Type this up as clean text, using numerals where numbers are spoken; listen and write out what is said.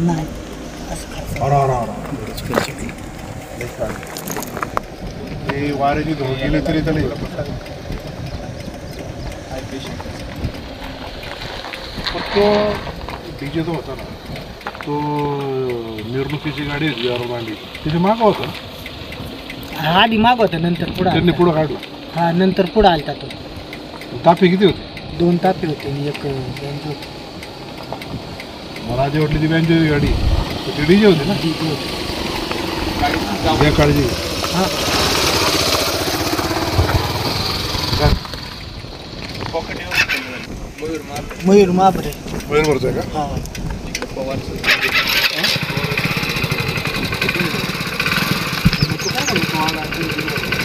नाही असं खर्च बरंच खर्च केला. ते वाऱ्याची धूळ गेली तरी त्याला तो डीजे जो होता ना तो मिरवणुकीची गाडी होती दारूबांडी तिथे मागं होता आधी माग होता नंतर पुढं त्यांनी आलता. पुढं काढला हा नंतर पुढं आलता तो. तापे किती होते 2 तापे होते आणि एक बँक होती. मला आधी वाटली ती बँकेची गाडी तर ती डीजे होती ना DP होती. घ्या काळजी हा मयूर महाबरे. मयूरवरचं आहे का हा तो काय करतो?